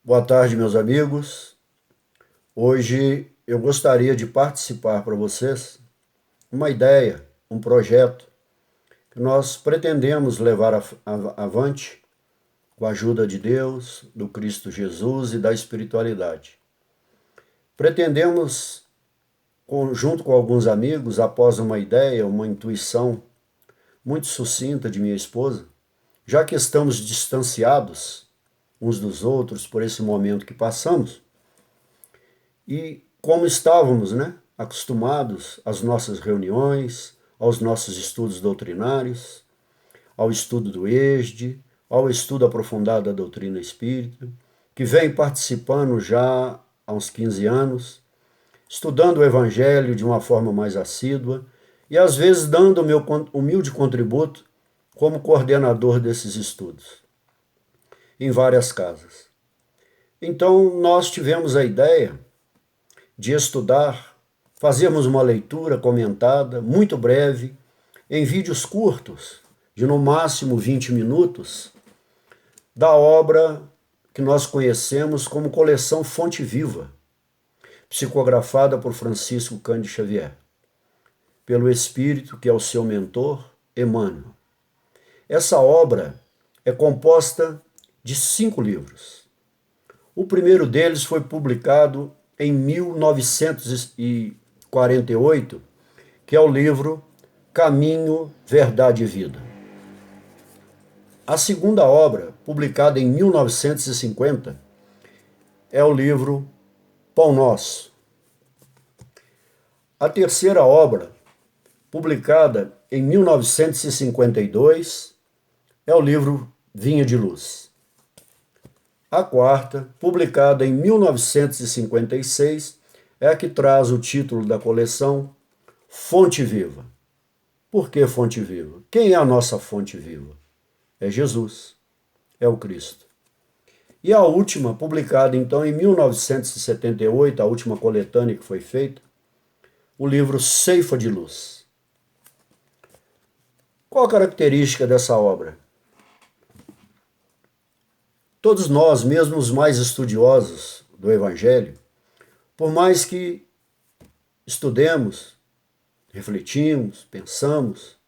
Boa tarde, meus amigos. Hoje eu gostaria de participar para vocês uma ideia, um projeto que nós pretendemos levar avante com a ajuda de Deus, do Cristo Jesus e da espiritualidade. Pretendemos, junto com alguns amigos, após uma ideia, uma intuição muito sucinta de minha esposa, já que estamos distanciados uns dos outros por esse momento que passamos, e como estávamos, acostumados às nossas reuniões, aos nossos estudos doutrinários, ao estudo do ESD, ao estudo aprofundado da doutrina espírita, que vem participando já há uns 15 anos, estudando o Evangelho de uma forma mais assídua e às vezes dando o meu humilde contributo como coordenador desses estudos, em várias casas. Então nós tivemos a ideia de estudar, fazermos uma leitura comentada, muito breve, em vídeos curtos, de no máximo 20 minutos, da obra que nós conhecemos como Coleção Fonte Viva, psicografada por Francisco Cândido Xavier, pelo Espírito que é o seu mentor, Emmanuel. Essa obra é composta de 5 livros. O primeiro deles foi publicado em 1948, que é o livro Caminho, Verdade e Vida. A segunda obra, publicada em 1950, é o livro Pão Nosso. A terceira obra, publicada em 1952, é o livro Vinha de Luz. A quarta, publicada em 1956, é a que traz o título da coleção Fonte Viva. Por que Fonte Viva? Quem é a nossa fonte viva? É Jesus, é o Cristo. E a última, publicada então em 1978, a última coletânea que foi feita, o livro Ceifa de Luz. Qual a característica dessa obra? Todos nós, mesmo os mais estudiosos do Evangelho, por mais que estudemos, refletimos, pensamos,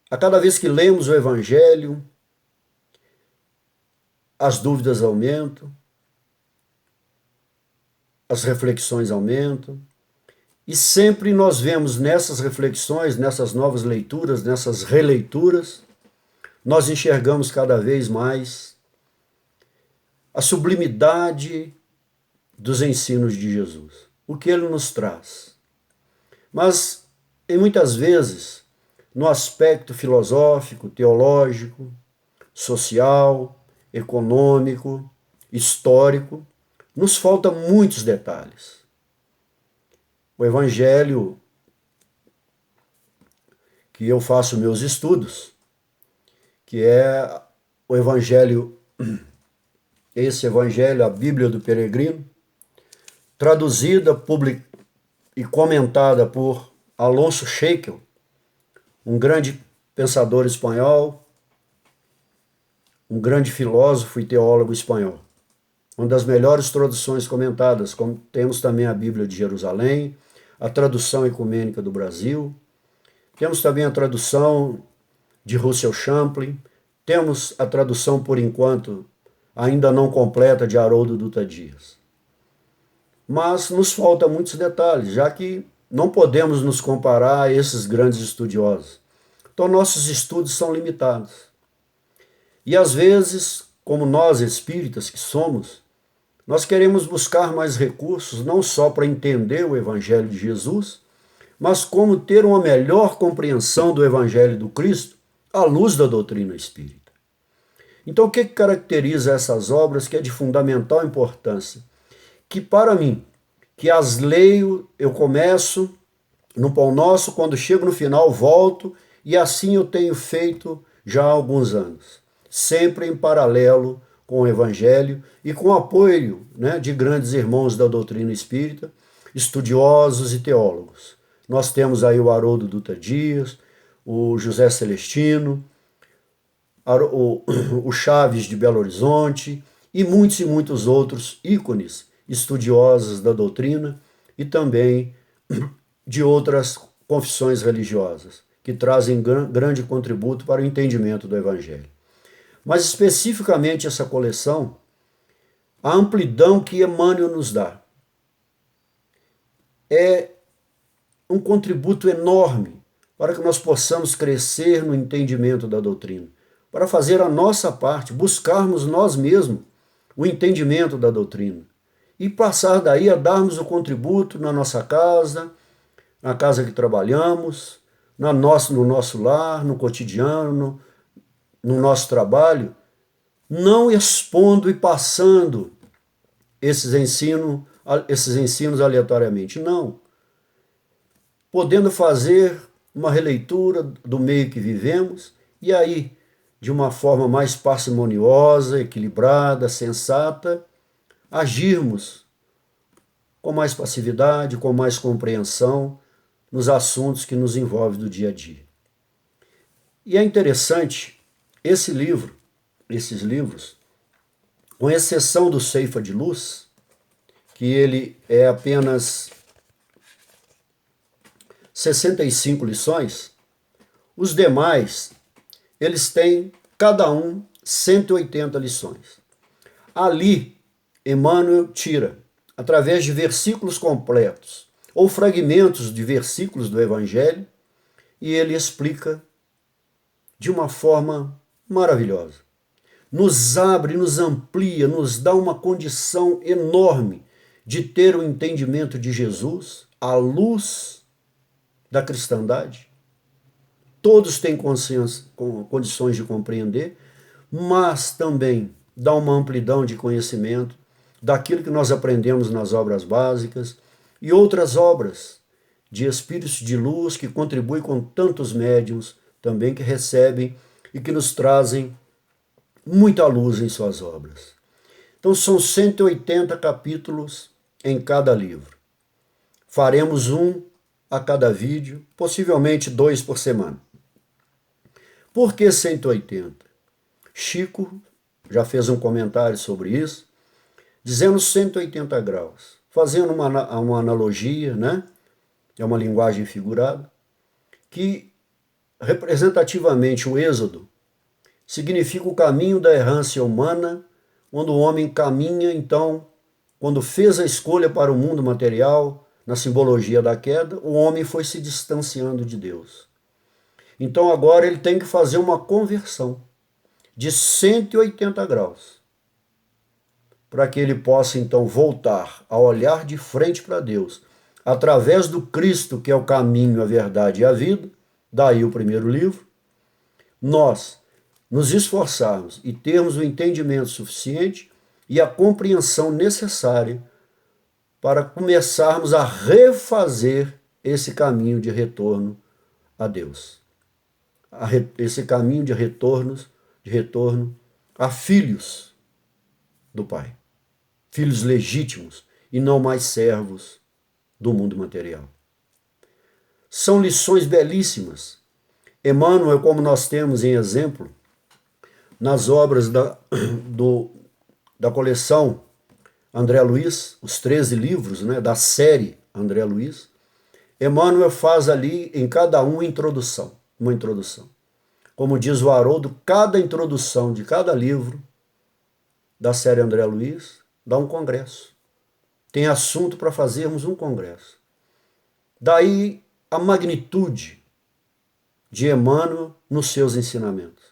a cada vez que lemos o Evangelho, as dúvidas aumentam, as reflexões aumentam, e sempre nós vemos nessas reflexões, nessas novas leituras, nessas releituras, nós enxergamos cada vez mais a sublimidade dos ensinos de Jesus, o que ele nos traz. Mas, em muitas vezes, no aspecto filosófico, teológico, social, econômico, histórico, nos faltam muitos detalhes. O Evangelho que eu faço meus estudos, que é o Evangelho, esse Evangelho, a Bíblia do Peregrino, traduzida e comentada por Alonso Scheikel, um grande pensador espanhol, um grande filósofo e teólogo espanhol. Uma das melhores traduções comentadas, como temos também a Bíblia de Jerusalém, a tradução ecumênica do Brasil, temos também a tradução de Russell Champlin, temos a tradução, por enquanto, ainda não completa, de Haroldo Dutra Dias. Mas nos faltam muitos detalhes, já que não podemos nos comparar a esses grandes estudiosos. Então, nossos estudos são limitados. E às vezes, como nós espíritas que somos, nós queremos buscar mais recursos, não só para entender o Evangelho de Jesus, mas como ter uma melhor compreensão do Evangelho do Cristo à luz da doutrina espírita. Então, o que caracteriza essas obras que é de fundamental importância? Que para mim, que as leio, eu começo no Pão Nosso, quando chego no final volto, e assim eu tenho feito já há alguns anos, sempre em paralelo com o Evangelho e com o apoio de grandes irmãos da doutrina espírita, estudiosos e teólogos. Nós temos aí o Haroldo Dutra Dias, o José Celestino, o Chaves de Belo Horizonte e muitos outros ícones estudiosos da doutrina e também de outras confissões religiosas, que trazem grande contributo para o entendimento do Evangelho. Mas especificamente essa coleção, a amplidão que Emmanuel nos dá é um contributo enorme para que nós possamos crescer no entendimento da doutrina, para fazer a nossa parte, buscarmos nós mesmos o entendimento da doutrina e passar daí a darmos o contributo na nossa casa, na casa que trabalhamos, no nosso lar, no cotidiano, no nosso trabalho, não expondo e passando esses ensinos aleatoriamente, não. Podendo fazer uma releitura do meio que vivemos e aí, de uma forma mais parcimoniosa, equilibrada, sensata, agirmos com mais passividade, com mais compreensão nos assuntos que nos envolvem do dia a dia. E é interessante, esses livros, com exceção do Ceifa de Luz, que ele é apenas 65 lições, os demais, eles têm, cada um, 180 lições. Ali, Emmanuel tira, através de versículos completos, ou fragmentos de versículos do Evangelho, e ele explica de uma forma maravilhosa. Nos abre, nos amplia, nos dá uma condição enorme de ter o entendimento de Jesus, à luz da cristandade. Todos têm condições de compreender, mas também dá uma amplidão de conhecimento daquilo que nós aprendemos nas obras básicas e outras obras de espíritos de luz que contribuem com tantos médiuns também que recebem e que nos trazem muita luz em suas obras. Então são 180 capítulos em cada livro. Faremos um a cada vídeo, possivelmente 2 por semana. Por que 180? Chico já fez um comentário sobre isso, dizendo 180 graus, fazendo uma analogia, né? É uma linguagem figurada, que representativamente o Êxodo significa o caminho da errância humana, quando o homem caminha, então, quando fez a escolha para o mundo material, na simbologia da queda, o homem foi se distanciando de Deus. Então agora ele tem que fazer uma conversão de 180 graus, para que ele possa então voltar a olhar de frente para Deus, através do Cristo, que é o caminho, a verdade e a vida, daí o primeiro livro, nós nos esforçarmos e termos o entendimento suficiente e a compreensão necessária para começarmos a refazer esse caminho de retorno a Deus. Esse caminho de retorno a filhos do Pai. Filhos legítimos e não mais servos do mundo material. São lições belíssimas. Emmanuel, como nós temos em exemplo, nas obras da coleção André Luiz, os 13 livros, né, da série André Luiz, Emmanuel faz ali em cada um uma introdução. Como diz o Haroldo, cada introdução de cada livro da série André Luiz dá um congresso. Tem assunto para fazermos um congresso. Daí a magnitude de Emmanuel nos seus ensinamentos.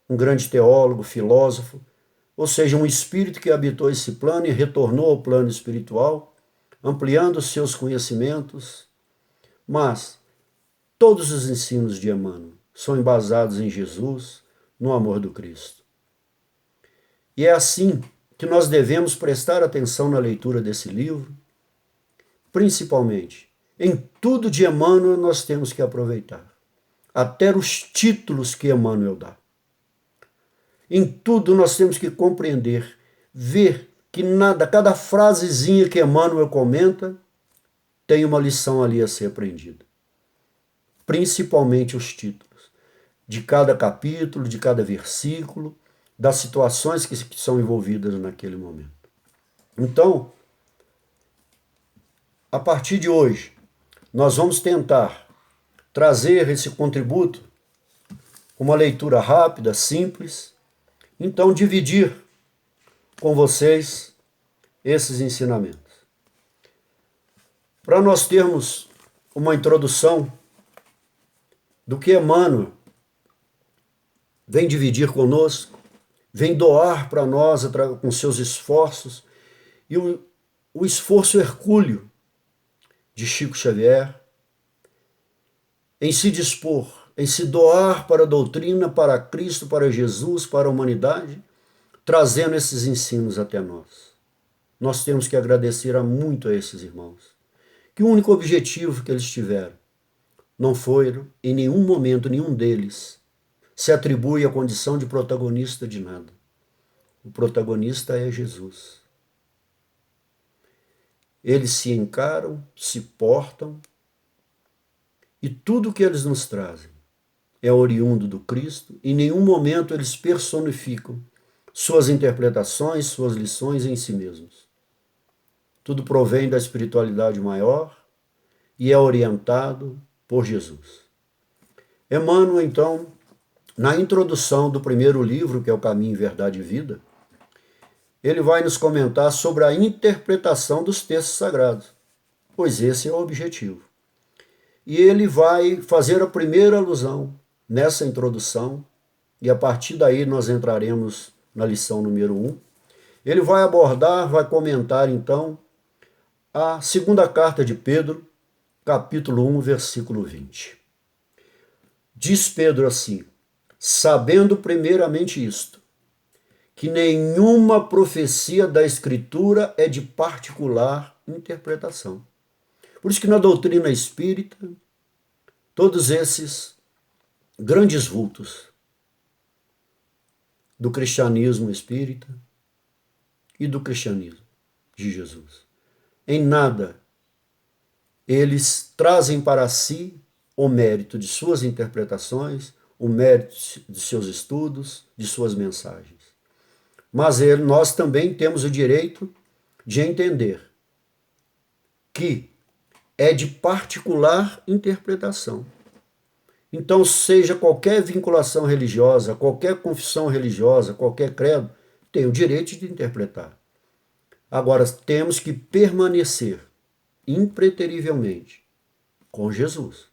Um grande teólogo, filósofo, ou seja, um espírito que habitou esse plano e retornou ao plano espiritual, ampliando os seus conhecimentos, mas todos os ensinos de Emmanuel são embasados em Jesus, no amor do Cristo. E é assim que nós devemos prestar atenção na leitura desse livro, principalmente. Em tudo de Emmanuel nós temos que aproveitar, até os títulos que Emmanuel dá. Em tudo nós temos que compreender, ver que cada frasezinha que Emmanuel comenta tem uma lição ali a ser aprendida. Principalmente os títulos de cada capítulo, de cada versículo, das situações que são envolvidas naquele momento. Então, a partir de hoje, nós vamos tentar trazer esse contributo, uma leitura rápida, simples, então dividir com vocês esses ensinamentos. Para nós termos uma introdução do que Emmanuel vem dividir conosco, vem doar para nós com seus esforços, e o esforço hercúleo de Chico Xavier em se dispor, em se doar para a doutrina, para Cristo, para Jesus, para a humanidade, trazendo esses ensinos até nós. Nós temos que agradecer muito a esses irmãos, que o único objetivo que eles tiveram não foi, em nenhum momento, nenhum deles se atribui a condição de protagonista de nada. O protagonista é Jesus. Eles se encaram, se portam, e tudo que eles nos trazem é oriundo do Cristo. Em nenhum momento eles personificam suas interpretações, suas lições em si mesmos. Tudo provém da espiritualidade maior e é orientado por Jesus. Emmanuel, então, na introdução do primeiro livro, que é o Caminho, Verdade e Vida, ele vai nos comentar sobre a interpretação dos textos sagrados, pois esse é o objetivo. E ele vai fazer a primeira alusão nessa introdução, e a partir daí nós entraremos na lição número 1. Ele vai abordar, vai comentar então a segunda carta de Pedro, capítulo 1, versículo 20. Diz Pedro assim: sabendo primeiramente isto, que nenhuma profecia da Escritura é de particular interpretação. Por isso que na doutrina espírita, todos esses grandes vultos do cristianismo espírita e do cristianismo de Jesus, em nada eles trazem para si o mérito de suas interpretações, o mérito de seus estudos, de suas mensagens. Mas nós também temos o direito de entender que é de particular interpretação. Então, seja qualquer vinculação religiosa, qualquer confissão religiosa, qualquer credo, tem o direito de interpretar. Agora, temos que permanecer impreterivelmente com Jesus.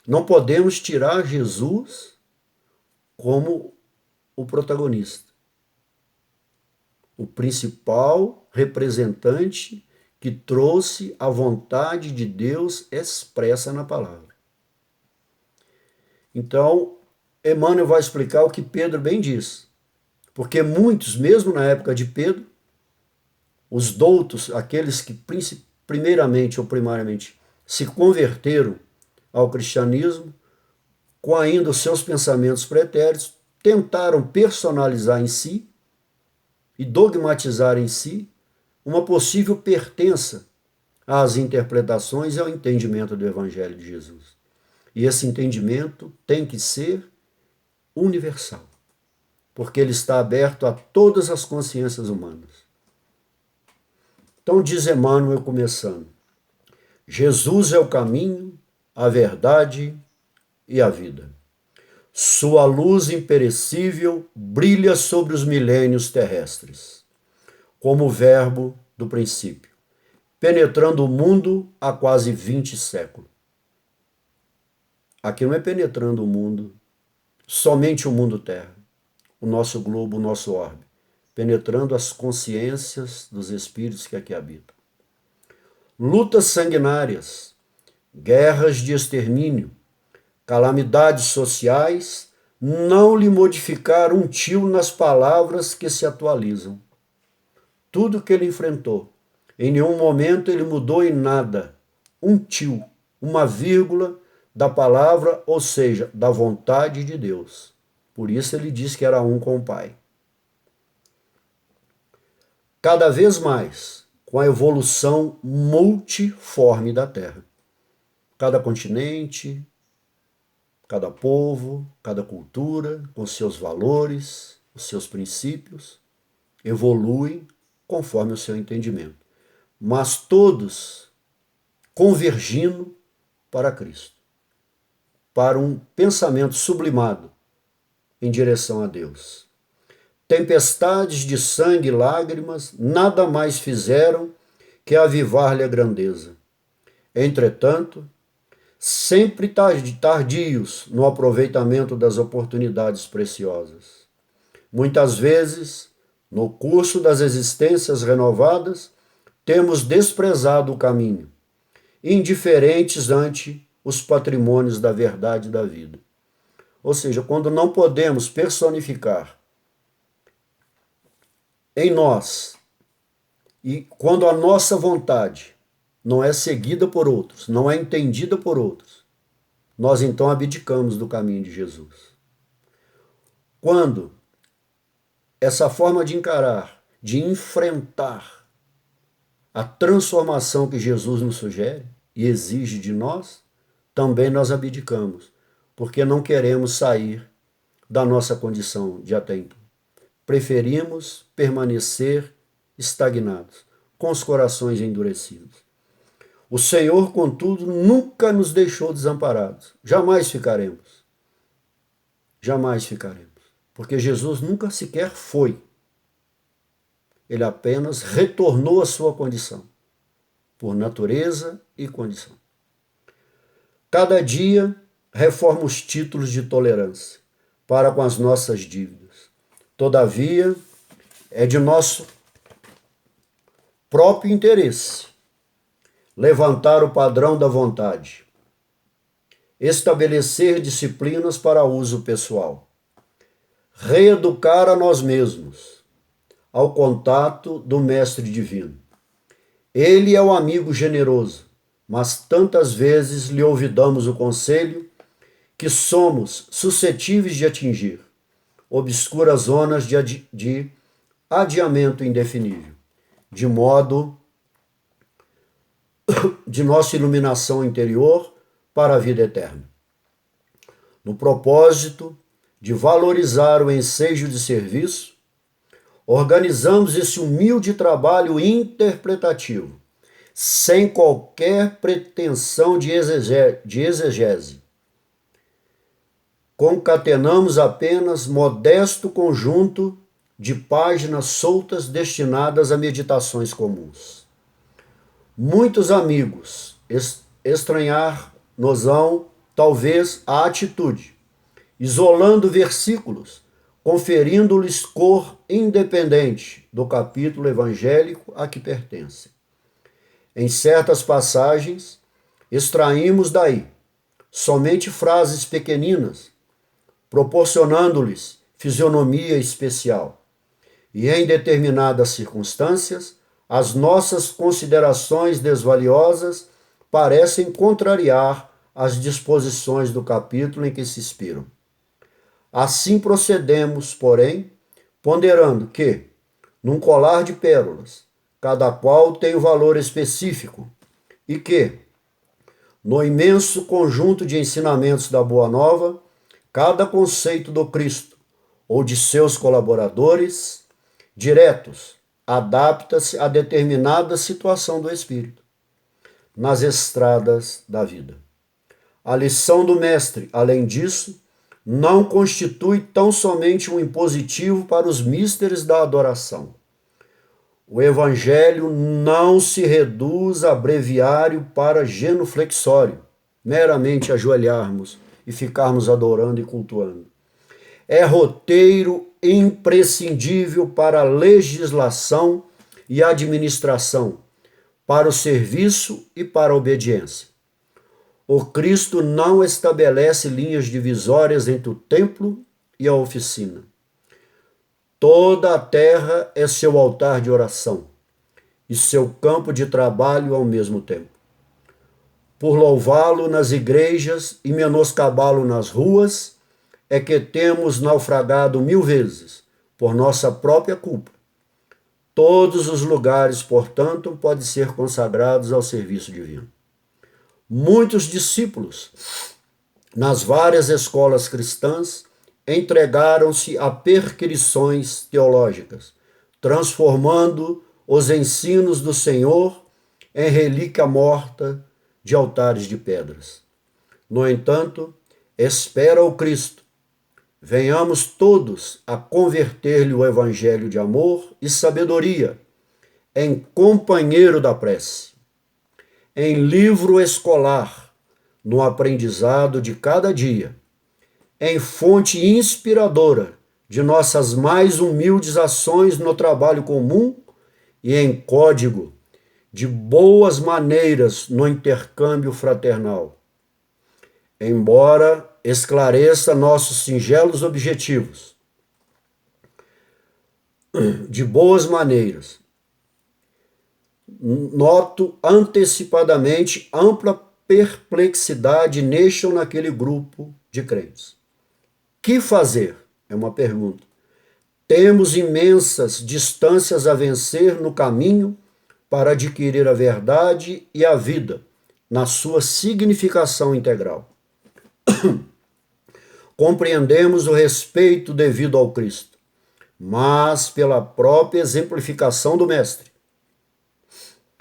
Não podemos tirar Jesus como o protagonista, o principal representante que trouxe a vontade de Deus expressa na palavra. Então, Emmanuel vai explicar o que Pedro bem diz, porque muitos, mesmo na época de Pedro, os doutos, aqueles que primeiramente ou primariamente se converteram ao cristianismo, com ainda os seus pensamentos pretéritos, tentaram personalizar em si e dogmatizar em si uma possível pertença às interpretações e ao entendimento do Evangelho de Jesus. E esse entendimento tem que ser universal, porque ele está aberto a todas as consciências humanas. Então diz Emmanuel começando: Jesus é o caminho, a verdade e a vida. Sua luz imperecível brilha sobre os milênios terrestres, como o verbo do princípio, penetrando o mundo há quase 20 séculos. Aqui não é penetrando o mundo, somente o mundo terra, o nosso globo, o nosso orbe, penetrando as consciências dos espíritos que aqui habitam. Lutas sanguinárias, guerras de extermínio, calamidades sociais não lhe modificaram um tio nas palavras que se atualizam. Tudo que ele enfrentou, em nenhum momento ele mudou em nada um tio, uma vírgula da palavra, ou seja, da vontade de Deus. Por isso ele diz que era um com o Pai. Cada vez mais, com a evolução multiforme da Terra. Cada continente, cada povo, cada cultura, com seus valores, os seus princípios, evoluem conforme o seu entendimento, mas todos convergindo para Cristo, para um pensamento sublimado em direção a Deus. Tempestades de sangue e lágrimas nada mais fizeram que avivar-lhe a grandeza. Entretanto, sempre tardios no aproveitamento das oportunidades preciosas. Muitas vezes, no curso das existências renovadas, temos desprezado o caminho, indiferentes ante os patrimônios da verdade da vida. Ou seja, quando não podemos personificar em nós e quando a nossa vontade não é seguida por outros, não é entendida por outros, nós então abdicamos do caminho de Jesus. Quando essa forma de encarar, de enfrentar a transformação que Jesus nos sugere e exige de nós, também nós abdicamos, porque não queremos sair da nossa condição de até então. Preferimos permanecer estagnados, com os corações endurecidos. O Senhor, contudo, nunca nos deixou desamparados. Jamais ficaremos. Jamais ficaremos. Porque Jesus nunca sequer foi. Ele apenas retornou à sua condição, por natureza e condição. Cada dia reforma os títulos de tolerância para com as nossas dívidas. Todavia, é de nosso próprio interesse levantar o padrão da vontade, estabelecer disciplinas para uso pessoal, reeducar a nós mesmos ao contato do Mestre Divino. Ele é o amigo generoso, mas tantas vezes lhe olvidamos o conselho que somos suscetíveis de atingir obscuras zonas de adiamento indefinível, de modo de nossa iluminação interior para a vida eterna. No propósito de valorizar o ensejo de serviço, organizamos esse humilde trabalho interpretativo, sem qualquer pretensão de exegese. Concatenamos apenas modesto conjunto de páginas soltas destinadas a meditações comuns. Muitos amigos estranhar-nos-ão, talvez, a atitude, isolando versículos, conferindo-lhes cor independente do capítulo evangélico a que pertencem. Em certas passagens, extraímos daí somente frases pequeninas, proporcionando-lhes fisionomia especial. E em determinadas circunstâncias, as nossas considerações desvaliosas parecem contrariar as disposições do capítulo em que se inspiram. Assim procedemos, porém, ponderando que, num colar de pérolas, cada qual tem um valor específico e que, no imenso conjunto de ensinamentos da Boa Nova, cada conceito do Cristo ou de seus colaboradores diretos adapta-se a determinada situação do espírito nas estradas da vida. A lição do mestre, além disso, não constitui tão somente um impositivo para os místeres da adoração. O evangelho não se reduz a breviário para genuflexório, meramente ajoelharmos e ficarmos adorando e cultuando. É roteiro imprescindível para a legislação e administração, para o serviço e para a obediência. O Cristo não estabelece linhas divisórias entre o templo e a oficina. Toda a terra é seu altar de oração e seu campo de trabalho ao mesmo tempo. Por louvá-lo nas igrejas e menoscabá-lo nas ruas, é que temos naufragado 1000 vezes, por nossa própria culpa. Todos os lugares, portanto, podem ser consagrados ao serviço divino. Muitos discípulos, nas várias escolas cristãs, entregaram-se a perquisições teológicas, transformando os ensinos do Senhor em relíquia morta de altares de pedras. No entanto, espera o Cristo. Venhamos todos a converter-lhe o evangelho de amor e sabedoria em companheiro da prece, em livro escolar, no aprendizado de cada dia, em fonte inspiradora de nossas mais humildes ações no trabalho comum e em código de boas maneiras no intercâmbio fraternal. Embora esclareça nossos singelos objetivos, de boas maneiras, noto antecipadamente ampla perplexidade neste ou naquele grupo de crentes. Que fazer? É uma pergunta. Temos imensas distâncias a vencer no caminho para adquirir a verdade e a vida na sua significação integral. Compreendemos o respeito devido ao Cristo, mas pela própria exemplificação do Mestre.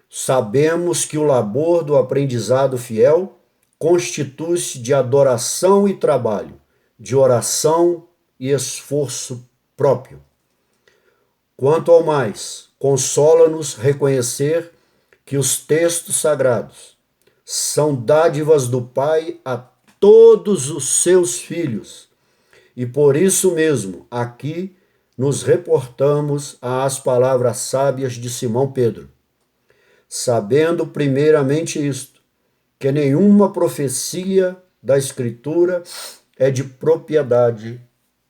Sabemos que o labor do aprendizado fiel constitui-se de adoração e trabalho, de oração e esforço próprio. Quanto ao mais, consola-nos reconhecer que os textos sagrados são dádivas do Pai a todos os seus filhos, e por isso mesmo aqui nos reportamos às palavras sábias de Simão Pedro, sabendo primeiramente isto, que nenhuma profecia da Escritura é de propriedade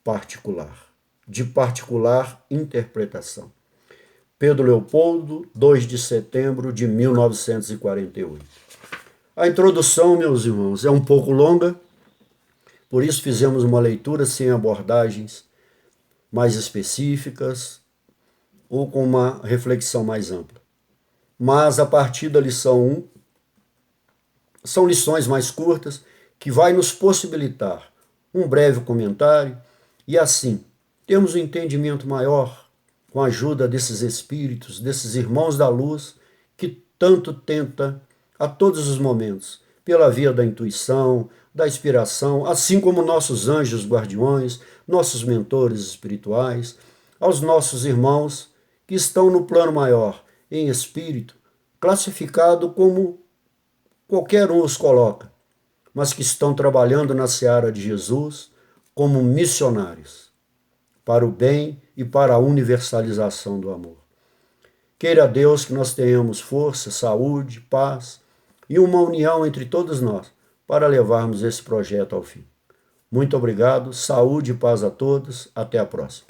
particular, de particular interpretação. Pedro Leopoldo, 2 de setembro de 1948. A introdução, meus irmãos, é um pouco longa, por isso fizemos uma leitura sem abordagens mais específicas ou com uma reflexão mais ampla. Mas a partir da lição 1, são lições mais curtas que vai nos possibilitar um breve comentário e assim temos um entendimento maior com a ajuda desses espíritos, desses irmãos da luz que tanto tenta a todos os momentos, pela via da intuição, da inspiração, assim como nossos anjos guardiões, nossos mentores espirituais, aos nossos irmãos que estão no plano maior, em espírito, classificado como qualquer um os coloca, mas que estão trabalhando na seara de Jesus como missionários, para o bem e para a universalização do amor. Queira Deus que nós tenhamos força, saúde, paz e uma união entre todos nós para levarmos esse projeto ao fim. Muito obrigado, saúde e paz a todos, até a próxima.